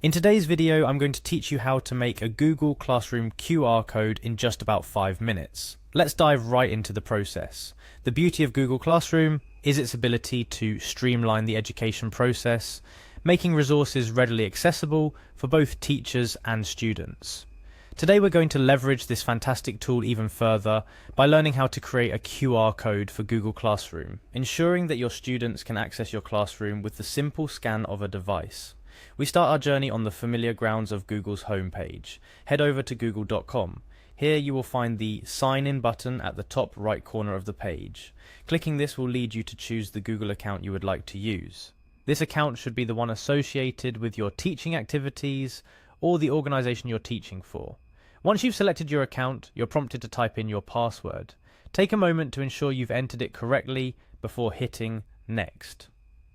In today's video, I'm going to teach you how to make a Google Classroom QR code in just about 5 minutes. Let's dive right into the process. The beauty of Google Classroom is its ability to streamline the education process, making resources readily accessible for both teachers and students. Today we're going to leverage this fantastic tool even further by learning how to create a QR code for Google Classroom, ensuring that your students can access your classroom with the simple scan of a device. We start our journey on the familiar grounds of Google's homepage. Head over to google.com. Here you will find the Sign In button at the top right corner of the page. Clicking this will lead you to choose the Google account you would like to use. This account should be the one associated with your teaching activities or the organization you're teaching for. Once you've selected your account, you're prompted to type in your password. Take a moment to ensure you've entered it correctly before hitting Next.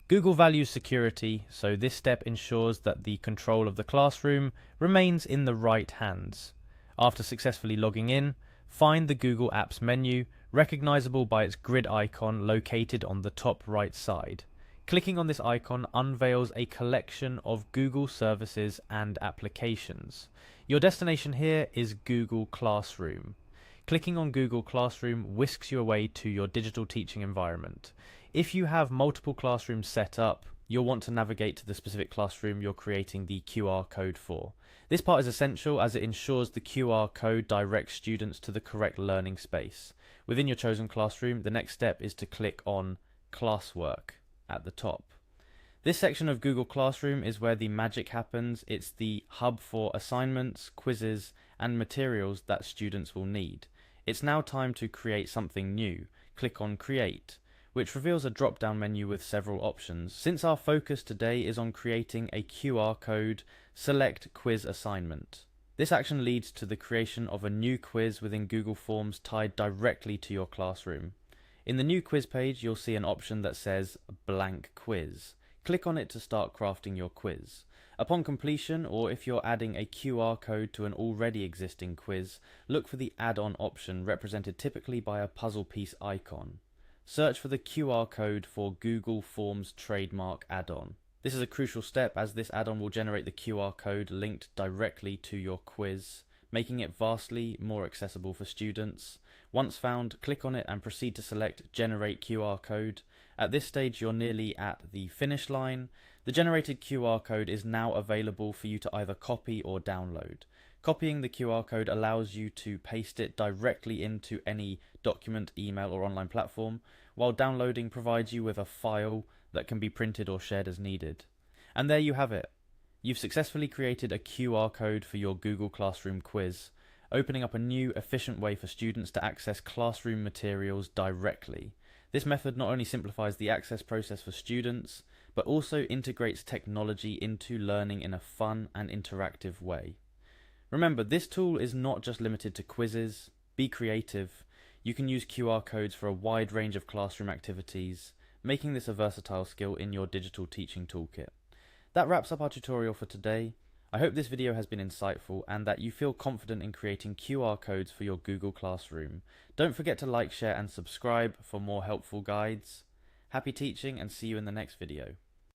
Google values security, so this step ensures that the control of the classroom remains in the right hands. After successfully logging in, find the Google Apps menu, recognizable by its grid icon located on the top right side. Clicking on this icon unveils a collection of Google services and applications. Your destination here is Google Classroom. Clicking on Google Classroom whisks you away to your digital teaching environment. If you have multiple classrooms set up, you'll want to navigate to the specific classroom you're creating the QR code for. This part is essential as it ensures the QR code directs students to the correct learning space. Within your chosen classroom, the next step is to click on Classwork at the top. This section of Google Classroom is where the magic happens. It's the hub for assignments, quizzes, and materials that students will need. It's now time to create something new. Click on Create, which reveals a drop-down menu with several options. Since our focus today is on creating a QR code, select Quiz Assignment. This action leads to the creation of a new quiz within Google Forms tied directly to your classroom. In the new quiz page, you'll see an option that says Blank Quiz. Click on it to start crafting your quiz. Upon completion, or if you're adding a QR code to an already existing quiz, look for the add-on option represented typically by a puzzle piece icon. Search for the QR code for Google Forms Trademark add-on. This is a crucial step as this add-on will generate the QR code linked directly to your quiz, making it vastly more accessible for students. Once found, click on it and proceed to select Generate QR Code. At this stage, you're nearly at the finish line. The generated QR code is now available for you to either copy or download. Copying the QR code allows you to paste it directly into any document, email, or online platform, while downloading provides you with a file that can be printed or shared as needed. And there you have it. You've successfully created a QR code for your Google Classroom quiz, opening up a new, efficient way for students to access classroom materials directly. This method not only simplifies the access process for students, but also integrates technology into learning in a fun and interactive way. Remember, this tool is not just limited to quizzes. Be creative. You can use QR codes for a wide range of classroom activities, making this a versatile skill in your digital teaching toolkit. That wraps up our tutorial for today. I hope this video has been insightful and that you feel confident in creating QR codes for your Google Classroom. Don't forget to like, share and subscribe for more helpful guides. Happy teaching and see you in the next video.